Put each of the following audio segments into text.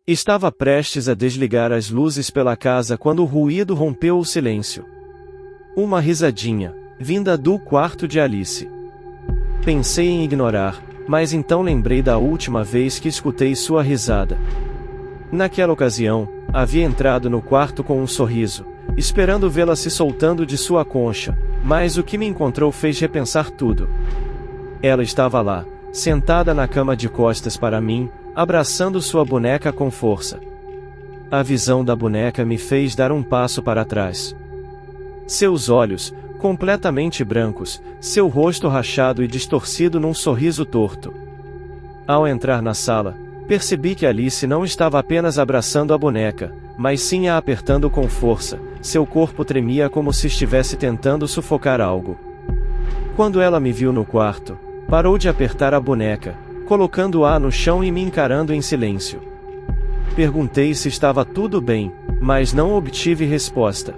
Estava prestes a desligar as luzes pela casa quando o ruído rompeu o silêncio. Uma risadinha, vinda do quarto de Alice. Pensei em ignorar, mas então lembrei da última vez que escutei sua risada. Naquela ocasião, havia entrado no quarto com um sorriso, esperando vê-la se soltando de sua concha, mas o que me encontrou fez repensar tudo. Ela estava lá, sentada na cama de costas para mim, abraçando sua boneca com força. A visão da boneca me fez dar um passo para trás. Seus olhos, completamente brancos, seu rosto rachado e distorcido num sorriso torto. Ao entrar na sala, percebi que Alice não estava apenas abraçando a boneca, mas sim a apertando com força, seu corpo tremia como se estivesse tentando sufocar algo. Quando ela me viu no quarto, parou de apertar a boneca, colocando-a no chão e me encarando em silêncio. Perguntei se estava tudo bem, mas não obtive resposta.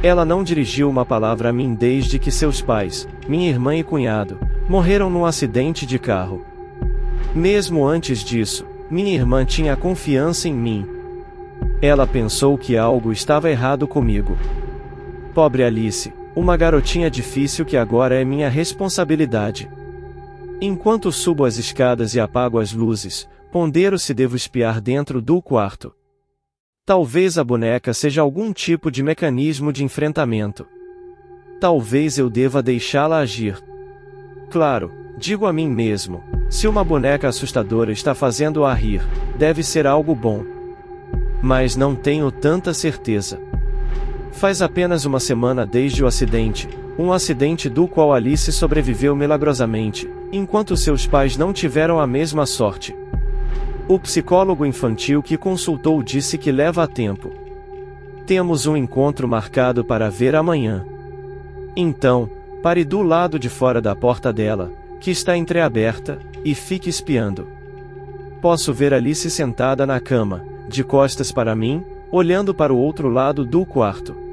Ela não dirigiu uma palavra a mim desde que seus pais, minha irmã e cunhado, morreram num acidente de carro. Mesmo antes disso, minha irmã tinha confiança em mim. Ela pensou que algo estava errado comigo. Pobre Alice, uma garotinha difícil que agora é minha responsabilidade. Enquanto subo as escadas e apago as luzes, pondero se devo espiar dentro do quarto. Talvez a boneca seja algum tipo de mecanismo de enfrentamento. Talvez eu deva deixá-la agir. Claro, digo a mim mesmo, se uma boneca assustadora está fazendo-a rir, deve ser algo bom. Mas não tenho tanta certeza. Faz apenas uma semana desde o acidente, um acidente do qual Alice sobreviveu milagrosamente, enquanto seus pais não tiveram a mesma sorte. O psicólogo infantil que consultou disse que leva tempo. Temos um encontro marcado para ver amanhã. Então, pare do lado de fora da porta dela, que está entreaberta, e fique espiando. Posso ver Alice sentada na cama, de costas para mim, olhando para o outro lado do quarto.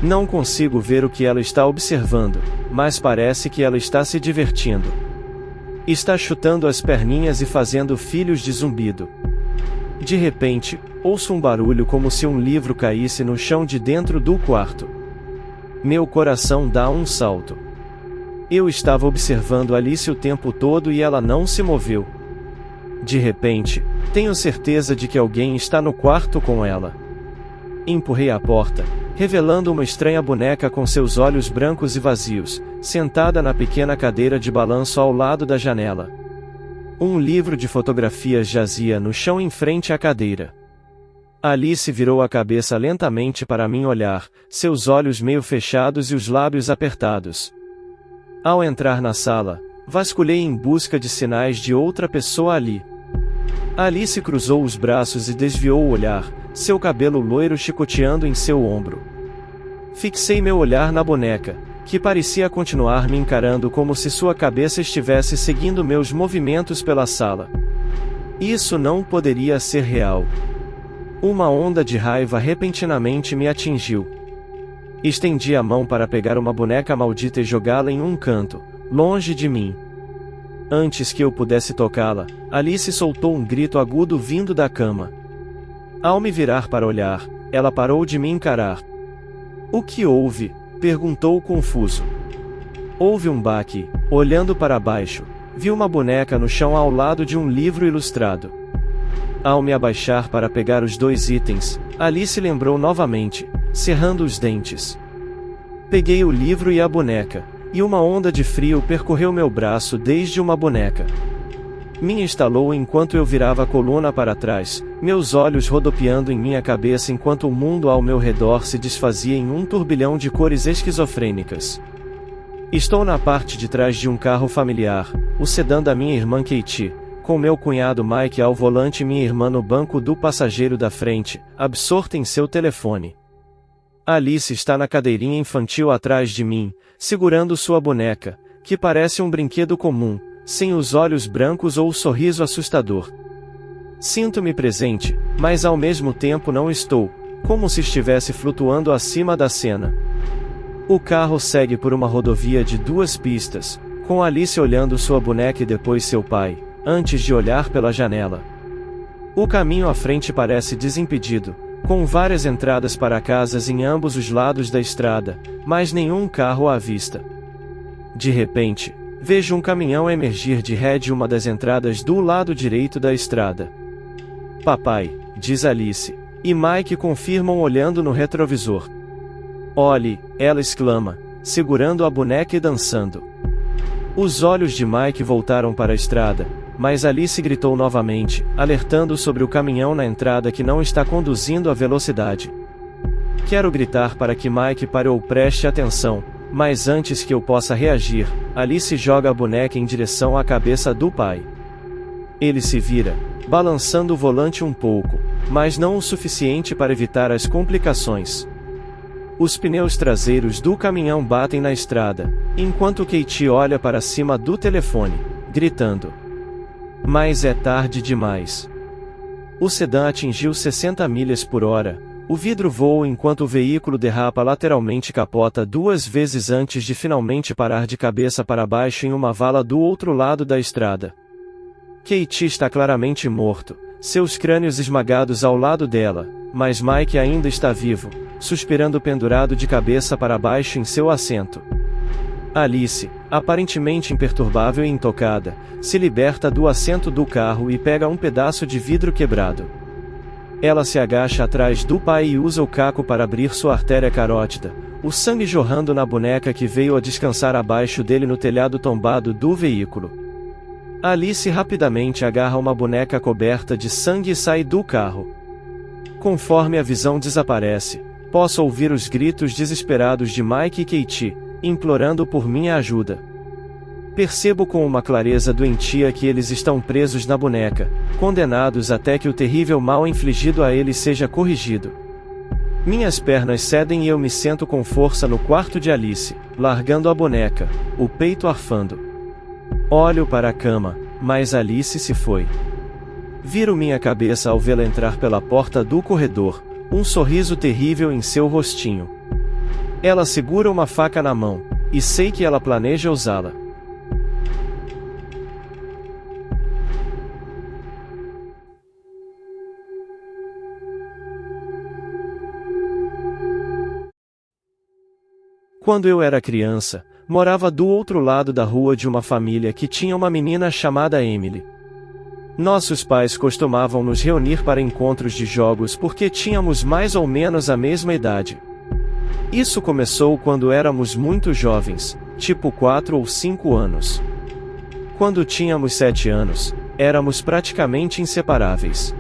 Não consigo ver o que ela está observando, mas parece que ela está se divertindo. Está chutando as perninhas e fazendo filhos de zumbido. De repente, ouço um barulho como se um livro caísse no chão de dentro do quarto. Meu coração dá um salto. Eu estava observando Alice o tempo todo e ela não se moveu. De repente, tenho certeza de que alguém está no quarto com ela. Empurrei a porta, revelando uma estranha boneca com seus olhos brancos e vazios, sentada na pequena cadeira de balanço ao lado da janela. Um livro de fotografias jazia no chão em frente à cadeira. Alice virou a cabeça lentamente para mim olhar, seus olhos meio fechados e os lábios apertados. Ao entrar na sala, vasculhei em busca de sinais de outra pessoa ali. Alice cruzou os braços e desviou o olhar, seu cabelo loiro chicoteando em seu ombro. Fixei meu olhar na boneca, que parecia continuar me encarando como se sua cabeça estivesse seguindo meus movimentos pela sala. Isso não poderia ser real. Uma onda de raiva repentinamente me atingiu. Estendi a mão para pegar uma boneca maldita e jogá-la em um canto, longe de mim. Antes que eu pudesse tocá-la, Alice soltou um grito agudo vindo da cama. Ao me virar para olhar, ela parou de me encarar. O que houve? Perguntou confuso. Houve um baque. Olhando para baixo, vi uma boneca no chão ao lado de um livro ilustrado. Ao me abaixar para pegar os dois itens, Alice lembrou novamente, cerrando os dentes. Peguei o livro e a boneca, e uma onda de frio percorreu meu braço desde uma boneca. Me instalou enquanto eu virava a coluna para trás, meus olhos rodopiando em minha cabeça enquanto o mundo ao meu redor se desfazia em um turbilhão de cores esquizofrênicas. Estou na parte de trás de um carro familiar, o sedã da minha irmã Katie, com meu cunhado Mike ao volante e minha irmã no banco do passageiro da frente, absorta em seu telefone. Alice está na cadeirinha infantil atrás de mim, segurando sua boneca, que parece um brinquedo comum, sem os olhos brancos ou o sorriso assustador. Sinto-me presente, mas ao mesmo tempo não estou, como se estivesse flutuando acima da cena. O carro segue por uma rodovia de 2 pistas, com Alice olhando sua boneca e depois seu pai, antes de olhar pela janela. O caminho à frente parece desimpedido, com várias entradas para casas em ambos os lados da estrada, mas nenhum carro à vista. De repente, vejo um caminhão emergir de ré de uma das entradas do lado direito da estrada. Papai, diz Alice, e Mike confirmam olhando no retrovisor. Olhe, ela exclama, segurando a boneca e dançando. Os olhos de Mike voltaram para a estrada, mas Alice gritou novamente, alertando sobre o caminhão na entrada que não está conduzindo a velocidade. Quero gritar para que Mike pare ou preste atenção, mas antes que eu possa reagir, Alice joga a boneca em direção à cabeça do pai. Ele se vira, balançando o volante um pouco, mas não o suficiente para evitar as complicações. Os pneus traseiros do caminhão batem na estrada, enquanto Katie olha para cima do telefone, gritando. Mas é tarde demais. O sedã atingiu 60 milhas por hora, o vidro voa enquanto o veículo derrapa lateralmente e capota 2 vezes antes de finalmente parar de cabeça para baixo em uma vala do outro lado da estrada. Katie está claramente morto, seus crânios esmagados ao lado dela, mas Mike ainda está vivo, suspirando pendurado de cabeça para baixo em seu assento. Alice, aparentemente imperturbável e intocada, se liberta do assento do carro e pega um pedaço de vidro quebrado. Ela se agacha atrás do pai e usa o caco para abrir sua artéria carótida, o sangue jorrando na boneca que veio a descansar abaixo dele no telhado tombado do veículo. Alice rapidamente agarra uma boneca coberta de sangue e sai do carro. Conforme a visão desaparece, posso ouvir os gritos desesperados de Mike e Katie, implorando por minha ajuda. Percebo com uma clareza doentia que eles estão presos na boneca, condenados até que o terrível mal infligido a eles seja corrigido. Minhas pernas cedem e eu me sento com força no quarto de Alice, largando a boneca, o peito arfando. Olho para a cama, mas Alice se foi. Viro minha cabeça ao vê-la entrar pela porta do corredor, um sorriso terrível em seu rostinho. Ela segura uma faca na mão, e sei que ela planeja usá-la. Quando eu era criança, morava do outro lado da rua de uma família que tinha uma menina chamada Emily. Nossos pais costumavam nos reunir para encontros de jogos porque tínhamos mais ou menos a mesma idade. Isso começou quando éramos muito jovens, tipo 4 ou 5 anos. Quando tínhamos 7 anos, éramos praticamente inseparáveis.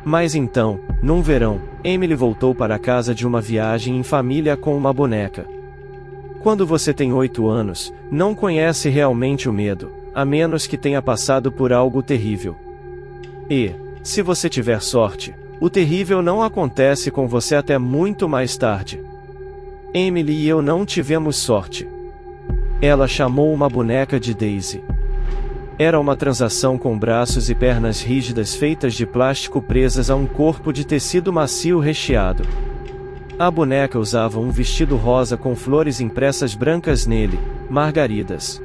Mas então, num verão, Emily voltou para casa de uma viagem em família com uma boneca. Quando você tem 8 anos, não conhece realmente o medo, a menos que tenha passado por algo terrível. E, se você tiver sorte, o terrível não acontece com você até muito mais tarde. Emily e eu não tivemos sorte. Ela chamou uma boneca de Daisy. Era uma transação com braços e pernas rígidas feitas de plástico presas a um corpo de tecido macio recheado. A boneca usava um vestido rosa com flores impressas brancas nele, margaridas.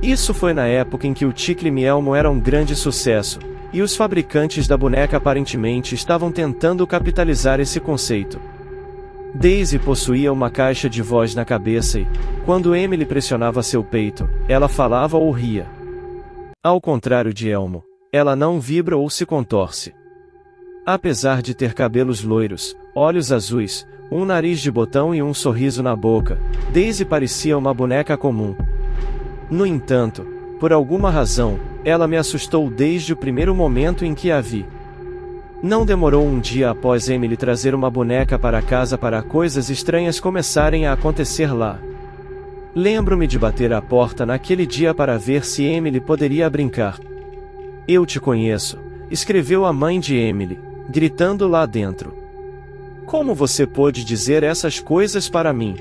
Isso foi na época em que o Chicle Me Elmo era um grande sucesso, e os fabricantes da boneca aparentemente estavam tentando capitalizar esse conceito. Daisy possuía uma caixa de voz na cabeça e, quando Emily pressionava seu peito, ela falava ou ria. Ao contrário de Elmo, ela não vibra ou se contorce. Apesar de ter cabelos loiros, olhos azuis, um nariz de botão e um sorriso na boca, Daisy parecia uma boneca comum. No entanto, por alguma razão, ela me assustou desde o primeiro momento em que a vi. Não demorou um dia após Emily trazer uma boneca para casa para coisas estranhas começarem a acontecer lá. Lembro-me de bater à porta naquele dia para ver se Emily poderia brincar. Eu te conheço, escreveu a mãe de Emily, gritando lá dentro. Como você pôde dizer essas coisas para mim?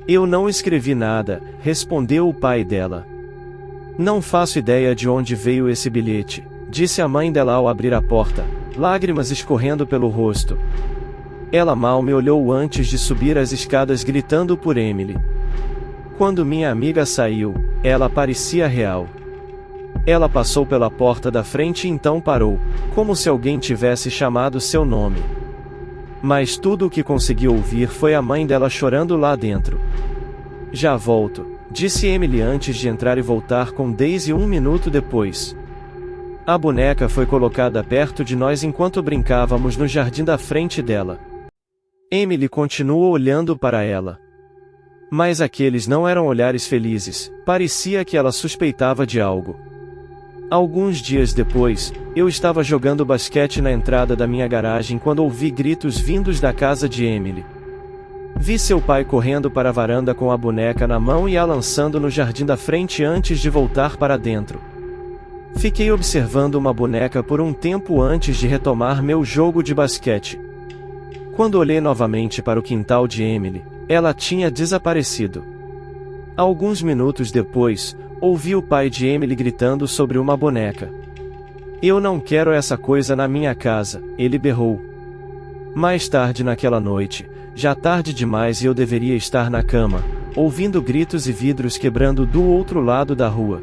Eu não escrevi nada, respondeu o pai dela. Não faço ideia de onde veio esse bilhete, disse a mãe dela ao abrir a porta, lágrimas escorrendo pelo rosto. Ela mal me olhou antes de subir as escadas gritando por Emily. Quando minha amiga saiu, ela parecia real. Ela passou pela porta da frente e então parou, como se alguém tivesse chamado seu nome. Mas tudo o que conseguiu ouvir foi a mãe dela chorando lá dentro. Já volto, disse Emily antes de entrar e voltar com Daisy 1 minuto depois. A boneca foi colocada perto de nós enquanto brincávamos no jardim da frente dela. Emily continuou olhando para ela. Mas aqueles não eram olhares felizes, parecia que ela suspeitava de algo. Alguns dias depois, eu estava jogando basquete na entrada da minha garagem quando ouvi gritos vindos da casa de Emily. Vi seu pai correndo para a varanda com a boneca na mão e a lançando no jardim da frente antes de voltar para dentro. Fiquei observando uma boneca por um tempo antes de retomar meu jogo de basquete. Quando olhei novamente para o quintal de Emily, ela tinha desaparecido. Alguns minutos depois, ouvi o pai de Emily gritando sobre uma boneca. "Eu não quero essa coisa na minha casa", ele berrou. Mais tarde naquela noite, já tarde demais e eu deveria estar na cama, ouvindo gritos e vidros quebrando do outro lado da rua.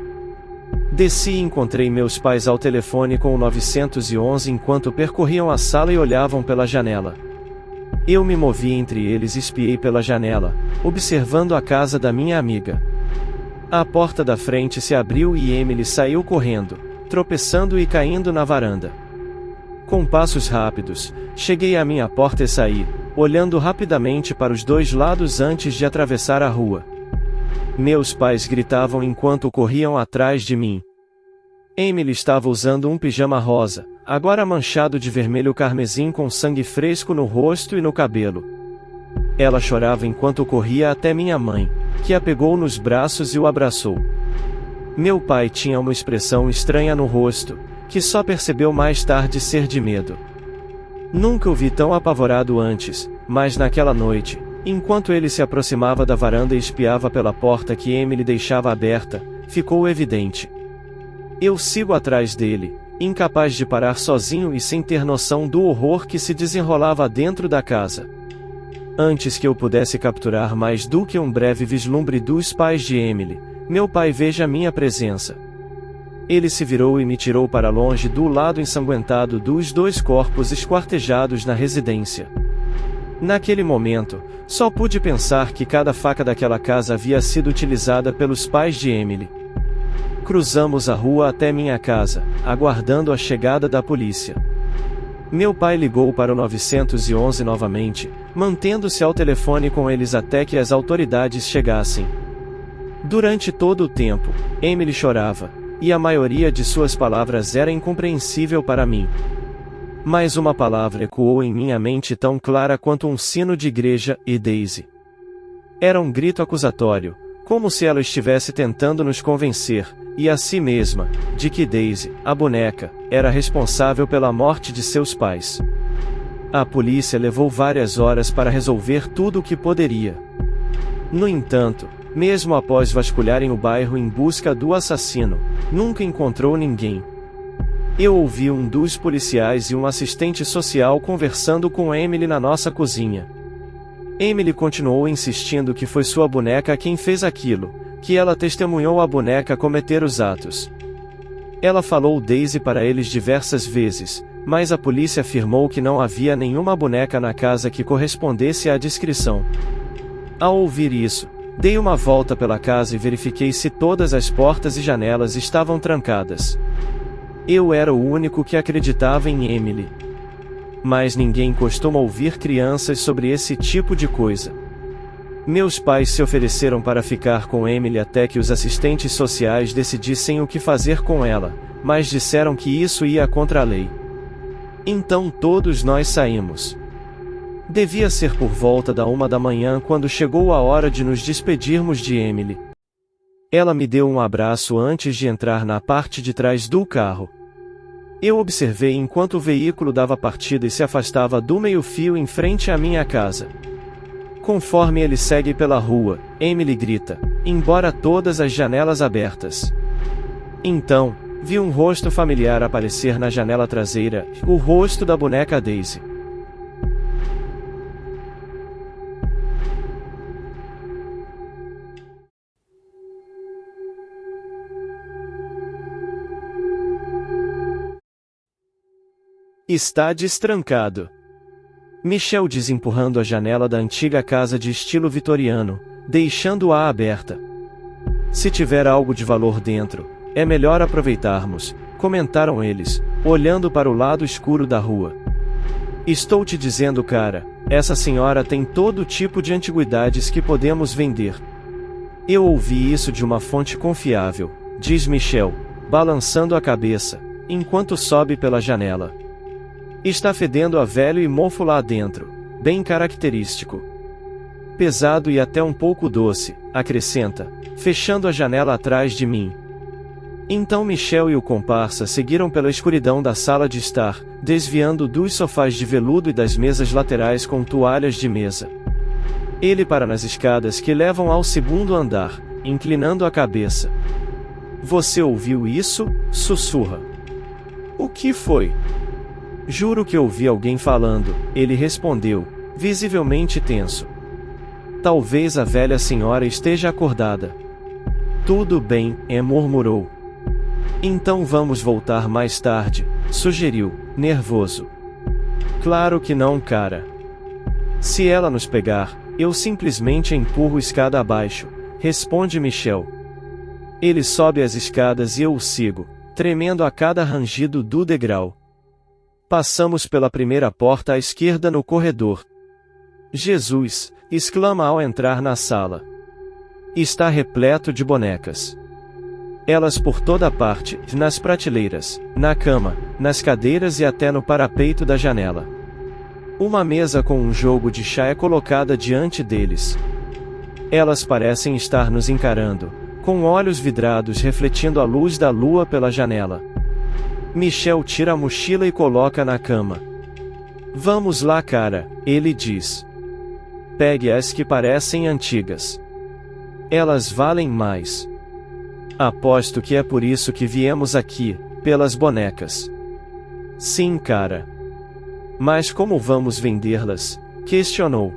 Desci e encontrei meus pais ao telefone com o 911 enquanto percorriam a sala e olhavam pela janela. Eu me movi entre eles e espiei pela janela, observando a casa da minha amiga. A porta da frente se abriu e Emily saiu correndo, tropeçando e caindo na varanda. Com passos rápidos, cheguei à minha porta e saí, olhando rapidamente para os dois lados antes de atravessar a rua. Meus pais gritavam enquanto corriam atrás de mim. Emily estava usando um pijama rosa, agora manchado de vermelho carmesim com sangue fresco no rosto e no cabelo. Ela chorava enquanto corria até minha mãe, que a pegou nos braços e o abraçou. Meu pai tinha uma expressão estranha no rosto, que só percebeu mais tarde ser de medo. Nunca o vi tão apavorado antes, mas naquela noite, enquanto ele se aproximava da varanda e espiava pela porta que Emily deixava aberta, ficou evidente. Eu sigo atrás dele, incapaz de parar sozinho e sem ter noção do horror que se desenrolava dentro da casa. Antes que eu pudesse capturar mais do que um breve vislumbre dos pais de Emily, meu pai veja minha presença. Ele se virou e me tirou para longe do lado ensanguentado dos dois corpos esquartejados na residência. Naquele momento, só pude pensar que cada faca daquela casa havia sido utilizada pelos pais de Emily. Cruzamos a rua até minha casa, aguardando a chegada da polícia. Meu pai ligou para o 911 novamente, mantendo-se ao telefone com eles até que as autoridades chegassem. Durante todo o tempo, Emily chorava, e a maioria de suas palavras era incompreensível para mim. Mas uma palavra ecoou em minha mente tão clara quanto um sino de igreja, e Daisy. Era um grito acusatório, como se ela estivesse tentando nos convencer, e a si mesma, de que Daisy, a boneca, era responsável pela morte de seus pais. A polícia levou várias horas para resolver tudo o que poderia. No entanto, mesmo após vasculharem o bairro em busca do assassino, nunca encontrou ninguém. Eu ouvi um dos policiais e um assistente social conversando com Emily na nossa cozinha. Emily continuou insistindo que foi sua boneca quem fez aquilo, que ela testemunhou a boneca cometer os atos. Ela falou Daisy para eles diversas vezes, mas a polícia afirmou que não havia nenhuma boneca na casa que correspondesse à descrição. Ao ouvir isso, dei uma volta pela casa e verifiquei se todas as portas e janelas estavam trancadas. Eu era o único que acreditava em Emily. Mas ninguém costuma ouvir crianças sobre esse tipo de coisa. Meus pais se ofereceram para ficar com Emily até que os assistentes sociais decidissem o que fazer com ela, mas disseram que isso ia contra a lei. Então todos nós saímos. Devia ser por volta da 1 da manhã quando chegou a hora de nos despedirmos de Emily. Ela me deu um abraço antes de entrar na parte de trás do carro. Eu observei enquanto o veículo dava partida e se afastava do meio-fio em frente à minha casa. Conforme ele segue pela rua, Emily grita, embora todas as janelas abertas. Então, vi um rosto familiar aparecer na janela traseira, o rosto da boneca Daisy. Está destrancado. Michel diz empurrando a janela da antiga casa de estilo vitoriano, deixando-a aberta. Se tiver algo de valor dentro, é melhor aproveitarmos, comentaram eles, olhando para o lado escuro da rua. Estou te dizendo, cara, essa senhora tem todo tipo de antiguidades que podemos vender. Eu ouvi isso de uma fonte confiável, diz Michel, balançando a cabeça, enquanto sobe pela janela. Está fedendo a velho e mofo lá dentro, bem característico. Pesado e até um pouco doce, acrescenta, fechando a janela atrás de mim. Então Michel e o comparsa seguiram pela escuridão da sala de estar, desviando dos sofás de veludo e das mesas laterais com toalhas de mesa. Ele para nas escadas que levam ao segundo andar, inclinando a cabeça. Você ouviu isso? Sussurra. O que foi? Juro que ouvi alguém falando, ele respondeu, visivelmente tenso. Talvez a velha senhora esteja acordada. Tudo bem, murmurou. Então vamos voltar mais tarde, sugeriu, nervoso. Claro que não, cara. Se ela nos pegar, eu simplesmente empurro escada abaixo, responde Michel. Ele sobe as escadas e eu o sigo, tremendo a cada rangido do degrau. Passamos pela primeira porta à esquerda no corredor. Jesus! Exclama ao entrar na sala. Está repleto de bonecas. Elas por toda parte, nas prateleiras, na cama, nas cadeiras e até no parapeito da janela. Uma mesa com um jogo de chá é colocada diante deles. Elas parecem estar nos encarando, com olhos vidrados refletindo a luz da lua pela janela. Michel tira a mochila e coloca na cama. Vamos lá, cara, ele diz. Pegue as que parecem antigas. Elas valem mais. Aposto que é por isso que viemos aqui, pelas bonecas. Sim, cara. Mas como vamos vendê-las? Questionou.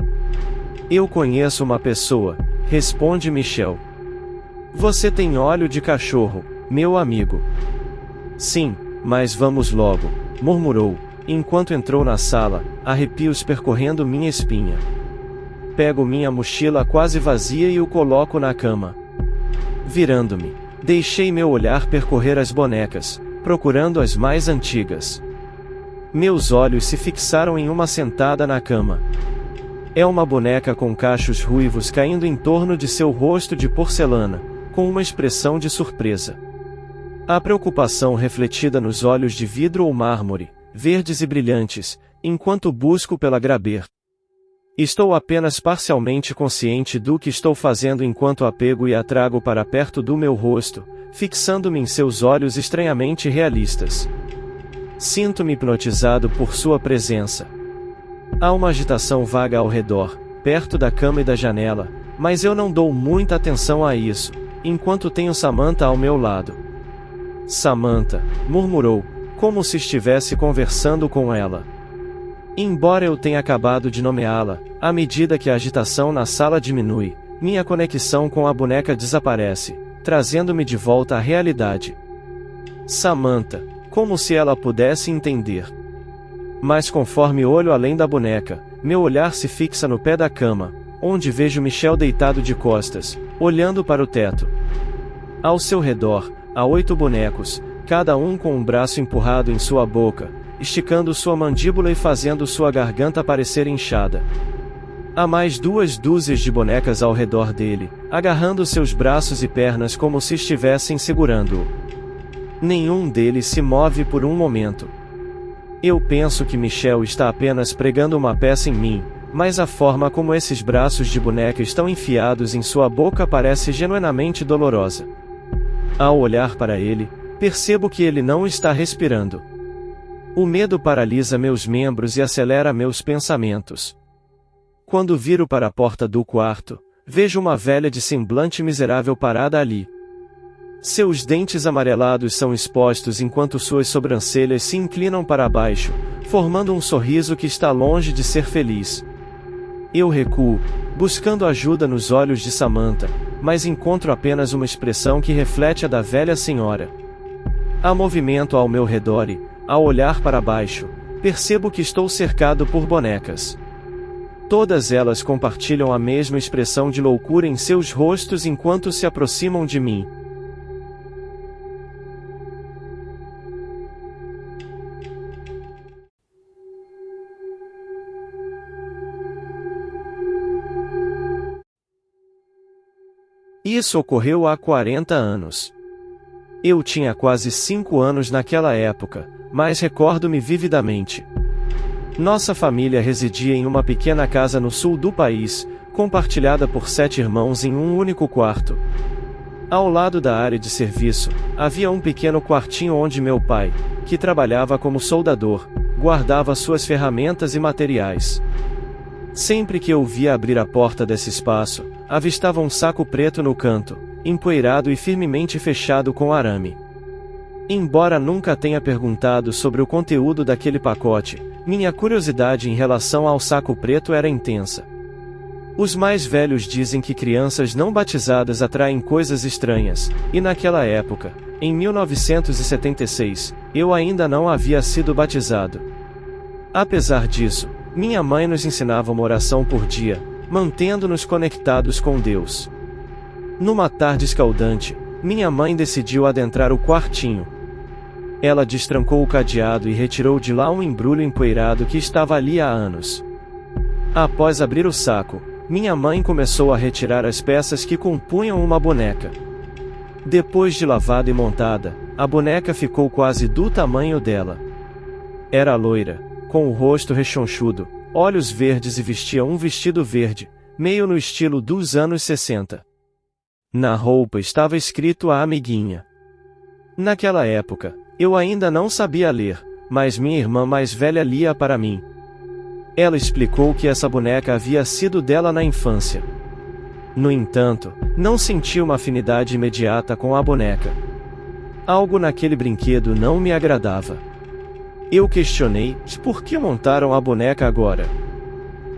Eu conheço uma pessoa, responde Michel. Você tem óleo de cachorro, meu amigo. Sim, mas vamos logo, murmurou, enquanto entrou na sala, arrepios percorrendo minha espinha. Pego minha mochila quase vazia e o coloco na cama. Virando-me, deixei meu olhar percorrer as bonecas, procurando as mais antigas. Meus olhos se fixaram em uma sentada na cama. É uma boneca com cachos ruivos caindo em torno de seu rosto de porcelana, com uma expressão de surpresa. A preocupação refletida nos olhos de vidro ou mármore, verdes e brilhantes, enquanto busco pela graber. Estou apenas parcialmente consciente do que estou fazendo enquanto a pego e a trago para perto do meu rosto, fixando-me em seus olhos estranhamente realistas. Sinto-me hipnotizado por sua presença. Há uma agitação vaga ao redor, perto da cama e da janela, mas eu não dou muita atenção a isso, enquanto tenho Samantha ao meu lado. Samantha, murmurou, como se estivesse conversando com ela. Embora eu tenha acabado de nomeá-la, à medida que a agitação na sala diminui, minha conexão com a boneca desaparece, trazendo-me de volta à realidade. Samantha, como se ela pudesse entender. Mas conforme olho além da boneca, meu olhar se fixa no pé da cama, onde vejo Michel deitado de costas, olhando para o teto. Ao seu redor, há 8 bonecos, cada um com um braço empurrado em sua boca, esticando sua mandíbula e fazendo sua garganta parecer inchada. Há mais 2 dúzias de bonecas ao redor dele, agarrando seus braços e pernas como se estivessem segurando-o. Nenhum deles se move por um momento. Eu penso que Michel está apenas pregando uma peça em mim, mas a forma como esses braços de boneca estão enfiados em sua boca parece genuinamente dolorosa. Ao olhar para ele, percebo que ele não está respirando. O medo paralisa meus membros e acelera meus pensamentos. Quando viro para a porta do quarto, vejo uma velha de semblante miserável parada ali. Seus dentes amarelados são expostos enquanto suas sobrancelhas se inclinam para baixo, formando um sorriso que está longe de ser feliz. Eu recuo, buscando ajuda nos olhos de Samantha, mas encontro apenas uma expressão que reflete a da velha senhora. Há movimento ao meu redor e, ao olhar para baixo, percebo que estou cercado por bonecas. Todas elas compartilham a mesma expressão de loucura em seus rostos enquanto se aproximam de mim. Isso ocorreu há 40 anos. Eu tinha quase 5 anos naquela época, mas recordo-me vividamente. Nossa família residia em uma pequena casa no sul do país, compartilhada por 7 irmãos em um único quarto. Ao lado da área de serviço, havia um pequeno quartinho onde meu pai, que trabalhava como soldador, guardava suas ferramentas e materiais. Sempre que eu via abrir a porta desse espaço, avistava um saco preto no canto, empoeirado e firmemente fechado com arame. Embora nunca tenha perguntado sobre o conteúdo daquele pacote, minha curiosidade em relação ao saco preto era intensa. Os mais velhos dizem que crianças não batizadas atraem coisas estranhas, e naquela época, em 1976, eu ainda não havia sido batizado. Apesar disso, minha mãe nos ensinava uma oração por dia, mantendo-nos conectados com Deus. Numa tarde escaldante, minha mãe decidiu adentrar o quartinho. Ela destrancou o cadeado e retirou de lá um embrulho empoeirado que estava ali há anos. Após abrir o saco, minha mãe começou a retirar as peças que compunham uma boneca. Depois de lavada e montada, a boneca ficou quase do tamanho dela. Era loira, com o rosto rechonchudo, olhos verdes e vestia um vestido verde, meio no estilo dos anos 60. Na roupa estava escrito a amiguinha. Naquela época, eu ainda não sabia ler, mas minha irmã mais velha lia para mim. Ela explicou que essa boneca havia sido dela na infância. No entanto, não senti uma afinidade imediata com a boneca. Algo naquele brinquedo não me agradava. Eu questionei, por que montaram a boneca agora?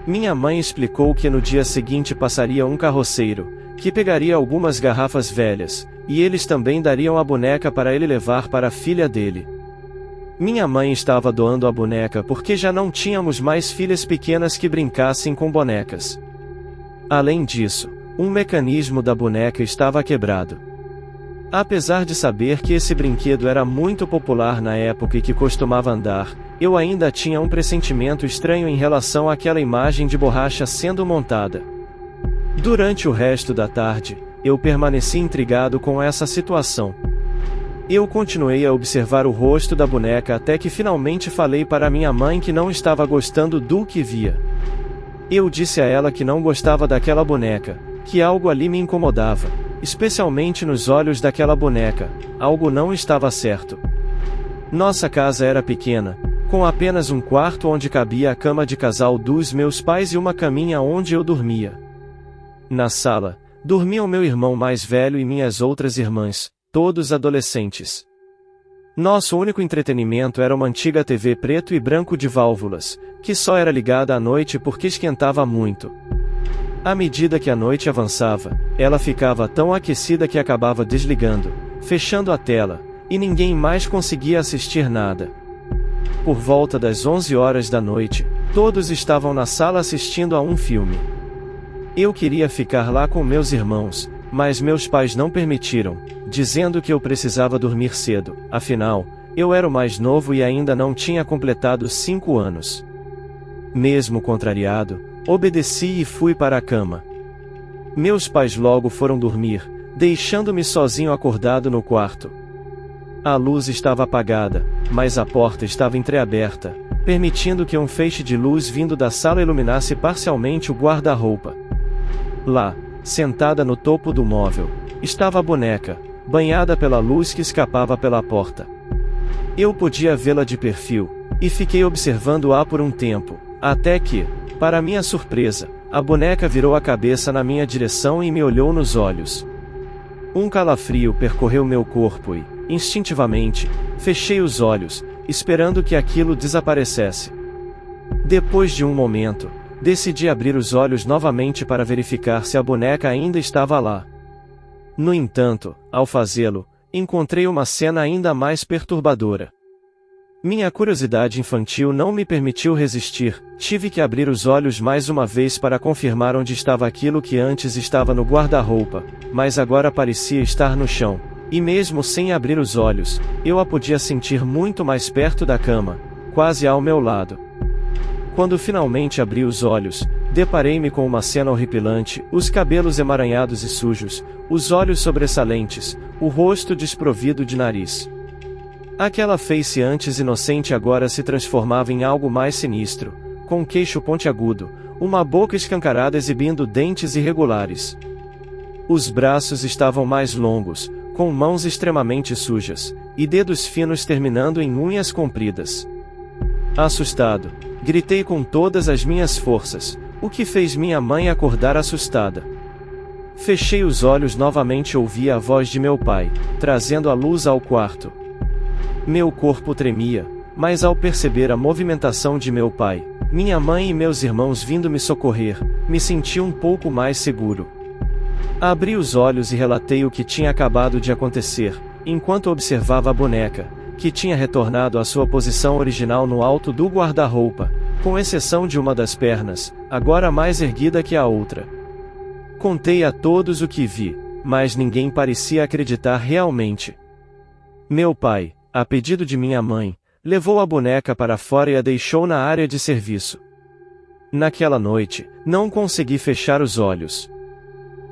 Minha mãe explicou que no dia seguinte passaria um carroceiro, que pegaria algumas garrafas velhas, e eles também dariam a boneca para ele levar para a filha dele. Minha mãe estava doando a boneca porque já não tínhamos mais filhas pequenas que brincassem com bonecas. Além disso, um mecanismo da boneca estava quebrado. Apesar de saber que esse brinquedo era muito popular na época e que costumava andar, eu ainda tinha um pressentimento estranho em relação àquela imagem de borracha sendo montada. Durante o resto da tarde, eu permaneci intrigado com essa situação. Eu continuei a observar o rosto da boneca até que finalmente falei para minha mãe que não estava gostando do que via. Eu disse a ela que não gostava daquela boneca, que algo ali me incomodava, especialmente nos olhos daquela boneca, algo não estava certo. Nossa casa era pequena, com apenas um quarto onde cabia a cama de casal dos meus pais e uma caminha onde eu dormia. Na sala, dormiam meu irmão mais velho e minhas outras irmãs, todos adolescentes. Nosso único entretenimento era uma antiga TV preto e branco de válvulas, que só era ligada à noite porque esquentava muito. À medida que a noite avançava, ela ficava tão aquecida que acabava desligando, fechando a tela, e ninguém mais conseguia assistir nada. Por volta das 11 horas da noite, todos estavam na sala assistindo a um filme. Eu queria ficar lá com meus irmãos, mas meus pais não permitiram, dizendo que eu precisava dormir cedo, afinal, eu era o mais novo e ainda não tinha completado 5 anos. Mesmo contrariado, obedeci e fui para a cama. Meus pais logo foram dormir, deixando-me sozinho acordado no quarto. A luz estava apagada, mas a porta estava entreaberta, permitindo que um feixe de luz vindo da sala iluminasse parcialmente o guarda-roupa. Lá, sentada no topo do móvel, estava a boneca, banhada pela luz que escapava pela porta. Eu podia vê-la de perfil, e fiquei observando-a por um tempo, até que, para minha surpresa, a boneca virou a cabeça na minha direção e me olhou nos olhos. Um calafrio percorreu meu corpo e, instintivamente, fechei os olhos, esperando que aquilo desaparecesse. Depois de um momento, decidi abrir os olhos novamente para verificar se a boneca ainda estava lá. No entanto, ao fazê-lo, encontrei uma cena ainda mais perturbadora. Minha curiosidade infantil não me permitiu resistir, tive que abrir os olhos mais uma vez para confirmar onde estava aquilo que antes estava no guarda-roupa, mas agora parecia estar no chão, e mesmo sem abrir os olhos, eu a podia sentir muito mais perto da cama, quase ao meu lado. Quando finalmente abri os olhos, deparei-me com uma cena horripilante, os cabelos emaranhados e sujos, os olhos sobressalentes, o rosto desprovido de nariz. Aquela face antes inocente agora se transformava em algo mais sinistro, com um queixo pontiagudo, uma boca escancarada exibindo dentes irregulares. Os braços estavam mais longos, com mãos extremamente sujas, e dedos finos terminando em unhas compridas. Assustado, gritei com todas as minhas forças, o que fez minha mãe acordar assustada. Fechei os olhos novamente e ouvi a voz de meu pai, trazendo a luz ao quarto. Meu corpo tremia, mas ao perceber a movimentação de meu pai, minha mãe e meus irmãos vindo me socorrer, me senti um pouco mais seguro. Abri os olhos e relatei o que tinha acabado de acontecer, enquanto observava a boneca, que tinha retornado à sua posição original no alto do guarda-roupa, com exceção de uma das pernas, agora mais erguida que a outra. Contei a todos o que vi, mas ninguém parecia acreditar realmente. Meu pai, a pedido de minha mãe, levou a boneca para fora e a deixou na área de serviço. Naquela noite, não consegui fechar os olhos.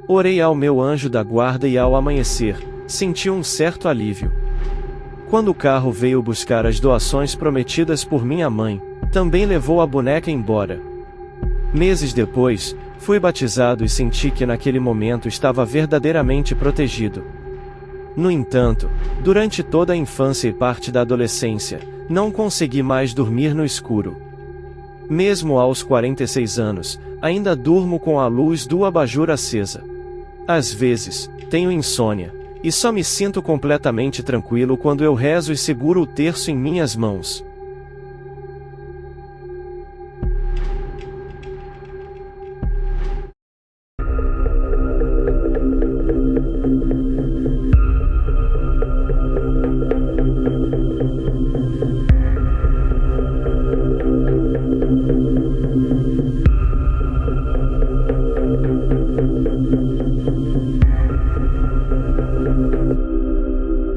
Orei ao meu anjo da guarda e ao amanhecer, senti um certo alívio. Quando o carro veio buscar as doações prometidas por minha mãe, também levou a boneca embora. Meses depois, fui batizado e senti que naquele momento estava verdadeiramente protegido. No entanto, durante toda a infância e parte da adolescência, não consegui mais dormir no escuro. Mesmo aos 46 anos, ainda durmo com a luz do abajur acesa. Às vezes, tenho insônia, e só me sinto completamente tranquilo quando eu rezo e seguro o terço em minhas mãos.